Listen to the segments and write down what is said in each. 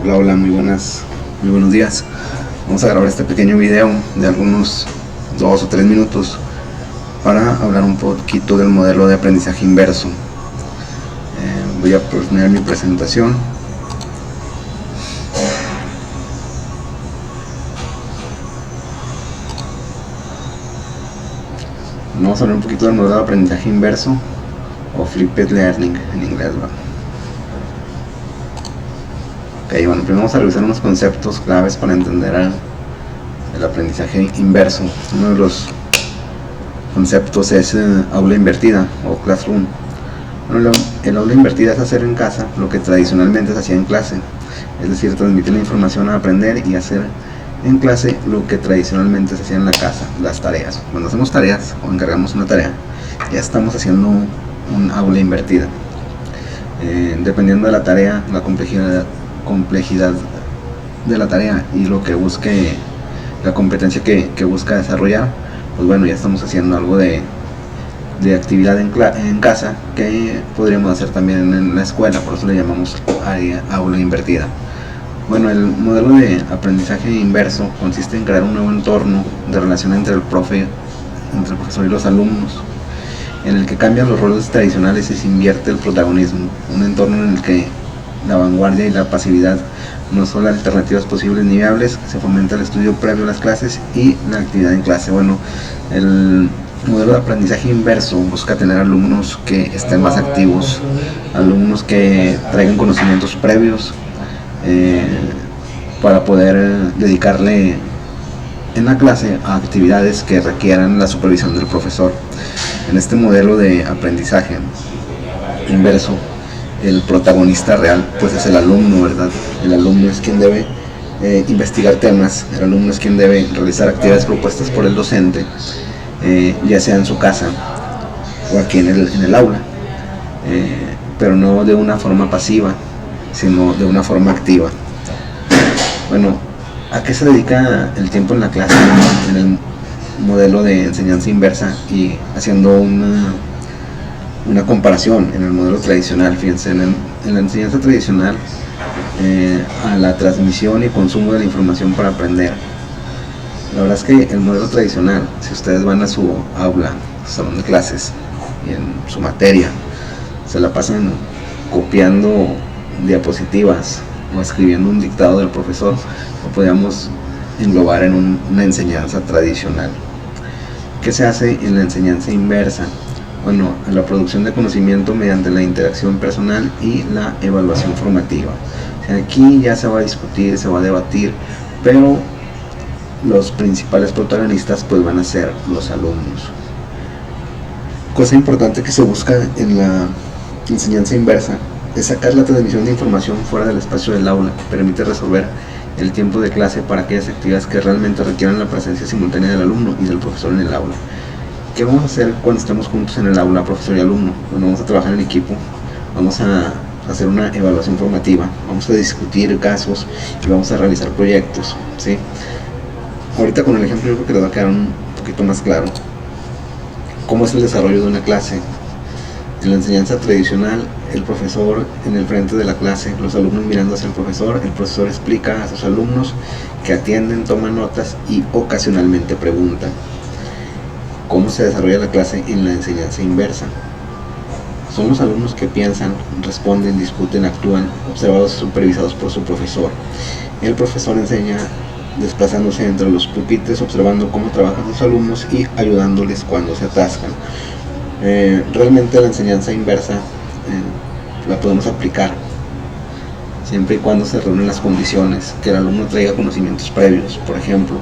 Hola, hola, muy buenos días. Vamos a grabar este pequeño video de algunos 2 o 3 minutos para hablar un poquito del modelo de aprendizaje inverso. Voy a poner mi presentación. Vamos a hablar un poquito del modelo de aprendizaje inverso o flipped learning en inglés, ¿va? Ok, bueno, primero vamos a revisar unos conceptos claves para entender el aprendizaje inverso. Uno de los conceptos es aula invertida o classroom. Bueno, el aula invertida es hacer en casa lo que tradicionalmente se hacía en clase, es decir, transmitir la información a aprender y hacer en clase lo que tradicionalmente se hacía en la casa, las tareas. Cuando hacemos tareas o encargamos una tarea, ya estamos haciendo un aula invertida. Dependiendo de la tarea, la complejidad de la tarea y lo que busque, la competencia que busca desarrollar, pues bueno, ya estamos haciendo algo de actividad en casa que podríamos hacer también en la escuela, por eso le llamamos aula invertida. Bueno, el modelo de aprendizaje inverso consiste en crear un nuevo entorno de relación entre el profesor y los alumnos, en el que cambian los roles tradicionales y se invierte el protagonismo, un entorno en el que la vanguardia y la pasividad no son alternativas posibles ni viables, se fomenta el estudio previo a las clases y la actividad en clase. Bueno, el modelo de aprendizaje inverso busca tener alumnos que estén más activos, alumnos que traigan conocimientos previos para poder dedicarle en la clase a actividades que requieran la supervisión del profesor. En este modelo de aprendizaje inverso, el protagonista real pues es el alumno, ¿verdad? El alumno es quien debe investigar temas, el alumno es quien debe realizar actividades propuestas por el docente, ya sea en su casa o aquí en el aula, pero no de una forma pasiva, sino de una forma activa. Bueno, ¿a qué se dedica el tiempo en la clase en el modelo de enseñanza inversa? Y haciendo una comparación en el modelo tradicional, fíjense, en la enseñanza tradicional, a la transmisión y consumo de la información para aprender. La verdad es que el modelo tradicional, si ustedes van a su aula, salón de clases, y en su materia, se la pasan copiando diapositivas o escribiendo un dictado del profesor, lo podríamos englobar en una enseñanza tradicional. ¿Qué se hace en la enseñanza inversa? Bueno, la producción de conocimiento mediante la interacción personal y la evaluación formativa. O sea, aquí ya se va a discutir, se va a debatir, pero los principales protagonistas pues van a ser los alumnos. Cosa importante que se busca en la enseñanza inversa es sacar la transmisión de información fuera del espacio del aula, que permite resolver el tiempo de clase para aquellas actividades que realmente requieran la presencia simultánea del alumno y del profesor en el aula. ¿Qué vamos a hacer cuando estemos juntos en el aula, profesor y alumno? Bueno, vamos a trabajar en equipo, vamos a hacer una evaluación formativa, vamos a discutir casos y vamos a realizar proyectos, ¿sí? Ahorita con el ejemplo yo creo que les va a quedar un poquito más claro cómo es el desarrollo de una clase. En la enseñanza tradicional, el profesor en el frente de la clase, los alumnos mirando hacia el profesor explica a sus alumnos que atienden, toman notas y ocasionalmente preguntan. ¿Cómo se desarrolla la clase en la enseñanza inversa? Son los alumnos que piensan, responden, discuten, actúan, observados y supervisados por su profesor. El profesor enseña desplazándose entre los pupitres, observando cómo trabajan sus alumnos y ayudándoles cuando se atascan. Realmente la enseñanza inversa la podemos aplicar siempre y cuando se reúnen las condiciones, que el alumno traiga conocimientos previos. Por ejemplo,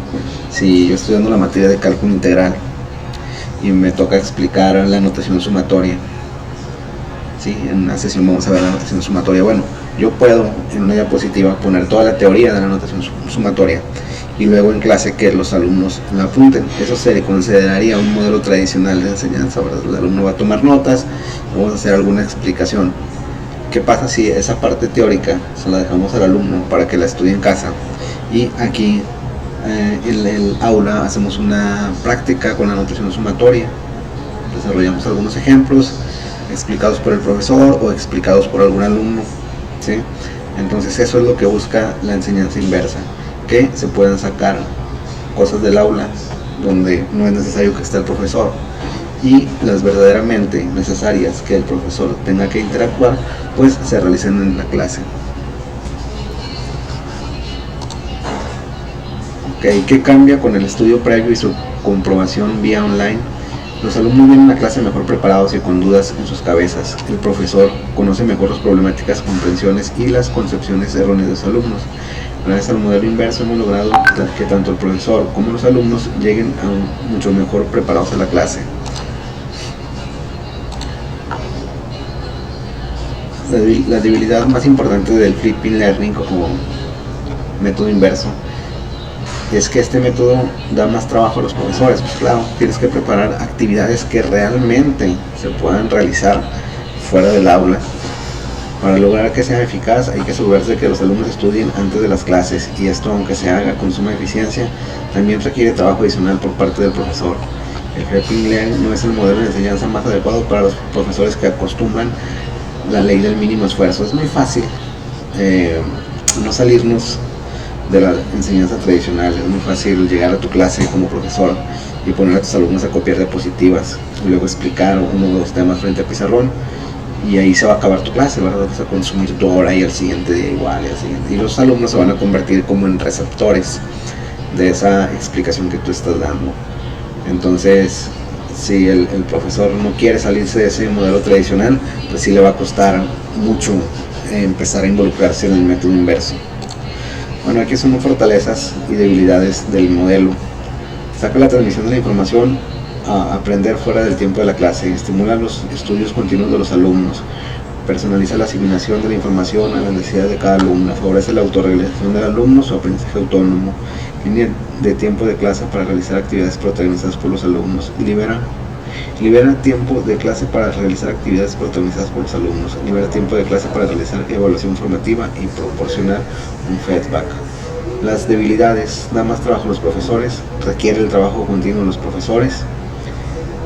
si yo estoy dando la materia de cálculo integral y me toca explicar la notación sumatoria, ¿sí? En una sesión vamos a ver la notación sumatoria. Bueno, yo puedo en una diapositiva poner toda la teoría de la notación sumatoria y luego en clase que los alumnos la apunten. Eso se le consideraría un modelo tradicional de enseñanza, ¿verdad? El alumno va a tomar notas, vamos a hacer alguna explicación. ¿Qué pasa si esa parte teórica se la dejamos al alumno para que la estudie en casa? Y aquí en el aula hacemos una práctica con la notación sumatoria, desarrollamos algunos ejemplos explicados por el profesor o explicados por algún alumno, ¿sí? Entonces eso es lo que busca la enseñanza inversa, que se puedan sacar cosas del aula donde no es necesario que esté el profesor, y las verdaderamente necesarias que el profesor tenga que interactuar pues se realicen en la clase. Okay, ¿qué cambia con el estudio previo y su comprobación vía online? Los alumnos vienen a clase mejor preparados y con dudas en sus cabezas. El profesor conoce mejor las problemáticas, comprensiones y las concepciones erróneas de los alumnos. Gracias al modelo inverso hemos logrado que tanto el profesor como los alumnos lleguen mucho mejor preparados a la clase. La debilidad más importante del flipping learning o método inverso es que este método da más trabajo a los profesores. Pues claro, tienes que preparar actividades que realmente se puedan realizar fuera del aula. Para lograr que sea eficaz hay que asegurarse de que los alumnos estudien antes de las clases, y esto, aunque se haga con suma eficiencia, también requiere trabajo adicional por parte del profesor. El flipping learning no es el modelo de enseñanza más adecuado para los profesores que acostumbran la ley del mínimo esfuerzo. Es muy fácil no salirnos de la enseñanza tradicional. Es muy fácil llegar a tu clase como profesor y poner a tus alumnos a copiar diapositivas y luego explicar uno o dos temas frente a pizarrón, y ahí se va a acabar tu clase, ¿verdad? Vas a consumir tu hora y al siguiente día igual, y al siguiente. Y los alumnos se van a convertir como en receptores de esa explicación que tú estás dando. Entonces, si el profesor no quiere salirse de ese modelo tradicional, pues sí le va a costar mucho empezar a involucrarse en el método inverso. Bueno, aquí son fortalezas y debilidades del modelo. Saca la transmisión de la información a aprender fuera del tiempo de la clase, estimula los estudios continuos de los alumnos, personaliza la asignación de la información a las necesidades de cada alumno, favorece la autorregulación del alumno, su aprendizaje autónomo, línea de tiempo de clase para realizar actividades protagonizadas por los alumnos, libera tiempo de clase para realizar actividades protagonizadas por los alumnos, libera tiempo de clase para realizar evaluación formativa y proporcionar un feedback. Las debilidades: da más trabajo a los profesores, requiere el trabajo continuo de los profesores.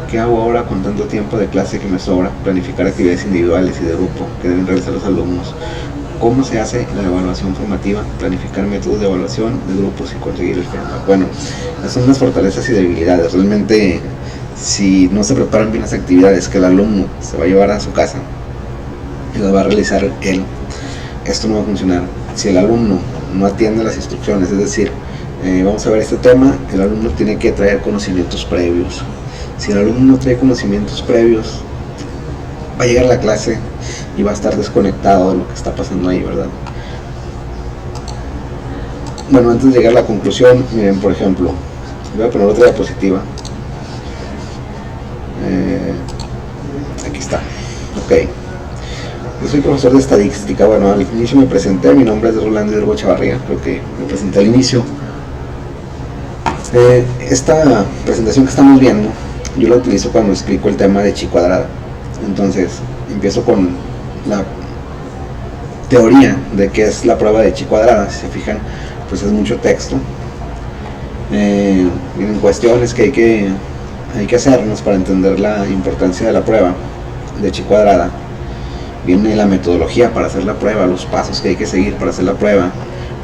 ¿Qué hago ahora con tanto tiempo de clase que me sobra? Planificar actividades individuales y de grupo que deben realizar los alumnos. ¿Cómo se hace la evaluación formativa? Planificar métodos de evaluación de grupos y conseguir el feedback. Bueno, esas son las fortalezas y debilidades. Realmente, si no se preparan bien las actividades que el alumno se va a llevar a su casa y las va a realizar él, esto no va a funcionar. Si el alumno no atiende las instrucciones, es decir, vamos a ver este tema, el alumno tiene que traer conocimientos previos. Si el alumno no trae conocimientos previos, va a llegar a la clase y va a estar desconectado de lo que está pasando ahí, ¿verdad? Bueno, antes de llegar a la conclusión, miren, por ejemplo, voy a poner otra diapositiva. Aquí está. Ok. Yo soy profesor de estadística. Bueno, al inicio me presenté. Mi nombre es Rolando Hidalgo Chavarría. Creo que me presenté al inicio. Esta presentación que estamos viendo, yo la utilizo cuando explico el tema de chi cuadrada. Entonces, empiezo con la teoría de qué es la prueba de chi cuadrada. Si se fijan, pues es mucho texto. Vienen cuestiones que hay que hacernos para entender la importancia de la prueba de chi cuadrada. Viene la metodología para hacer la prueba, los pasos que hay que seguir para hacer la prueba.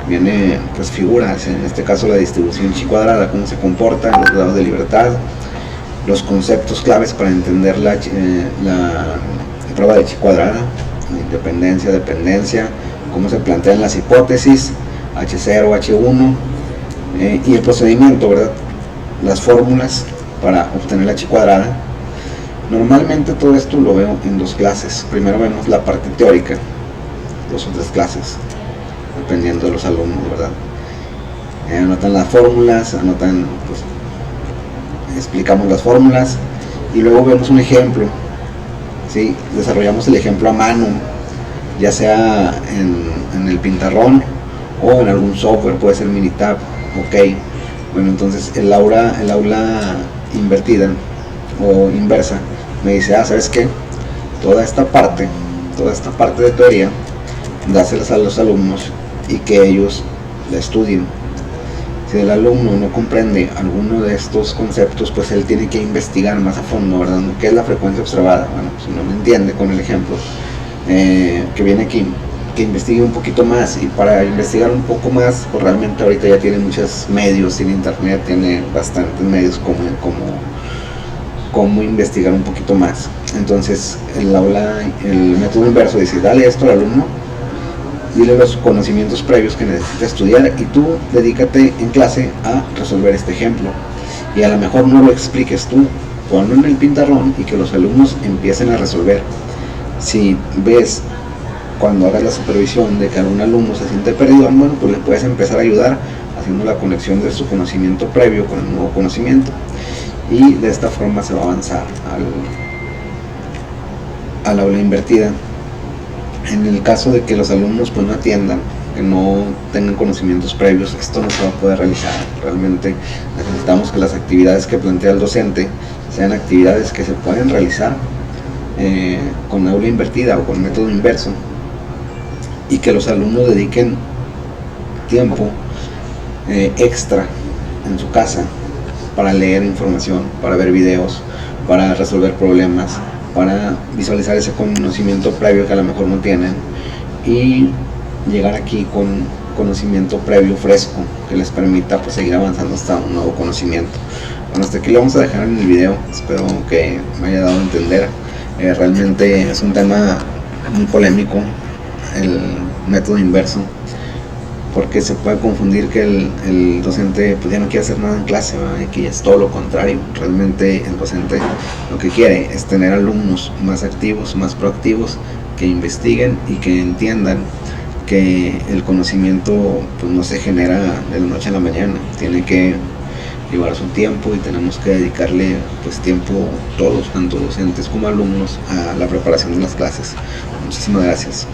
Viene pues figuras, en este caso la distribución chi cuadrada, cómo se comporta, los grados de libertad, los conceptos claves para entender la prueba de chi cuadrada, independencia, dependencia, cómo se plantean las hipótesis, H0, H1, y el procedimiento, ¿verdad? Las fórmulas para obtener la chi cuadrada. Normalmente todo esto lo veo en dos clases. Primero vemos la parte teórica, 2 o 3 clases, dependiendo de los alumnos, ¿verdad? Anotan las fórmulas, pues, explicamos las fórmulas y luego vemos un ejemplo, ¿sí? Desarrollamos el ejemplo a mano, ya sea en el Pintarrón o en algún software, puede ser Minitab. Ok, bueno, entonces el aula invertida o inversa me dice, ¿sabes qué? Toda esta parte de teoría, dáselas a los alumnos y que ellos la estudien. Si el alumno no comprende alguno de estos conceptos, pues él tiene que investigar más a fondo, ¿verdad? ¿Qué es la frecuencia observada? Bueno, si no lo entiende con el ejemplo que viene aquí, que investigue un poquito más, y para investigar un poco más, pues realmente ahorita ya tiene muchos medios, tiene internet, tiene bastantes medios como investigar un poquito más. Entonces el método inverso dice: dale esto al alumno, dile los conocimientos previos que necesita estudiar, y tú dedícate en clase a resolver este ejemplo. Y a lo mejor no lo expliques tú, ponlo en el pintarrón y que los alumnos empiecen a resolver. Si ves, cuando hagas la supervisión, de que algún alumno se siente perdido, bueno, pues le puedes empezar a ayudar haciendo la conexión de su conocimiento previo con el nuevo conocimiento, y de esta forma se va a avanzar al aula invertida. En el caso de que los alumnos pues no atiendan, que no tengan conocimientos previos, esto no se va a poder realizar. Realmente necesitamos que las actividades que plantea el docente sean actividades que se pueden realizar con aula invertida o con método inverso, y que los alumnos dediquen tiempo extra en su casa para leer información, para ver videos, para resolver problemas, para visualizar ese conocimiento previo que a lo mejor no tienen, y llegar aquí con conocimiento previo fresco que les permita pues seguir avanzando hasta un nuevo conocimiento. Bueno, hasta aquí lo vamos a dejar en el video. Espero que me haya dado a entender. Realmente es un tema muy polémico el método inverso, porque se puede confundir que el docente pues ya no quiere hacer nada en clase, ¿verdad? Y que es todo lo contrario. Realmente el docente lo que quiere es tener alumnos más activos, más proactivos, que investiguen y que entiendan que el conocimiento pues no se genera de la noche a la mañana, tiene que llevar su tiempo, y tenemos que dedicarle pues tiempo todos, tanto docentes como alumnos, a la preparación de las clases. Muchísimas gracias.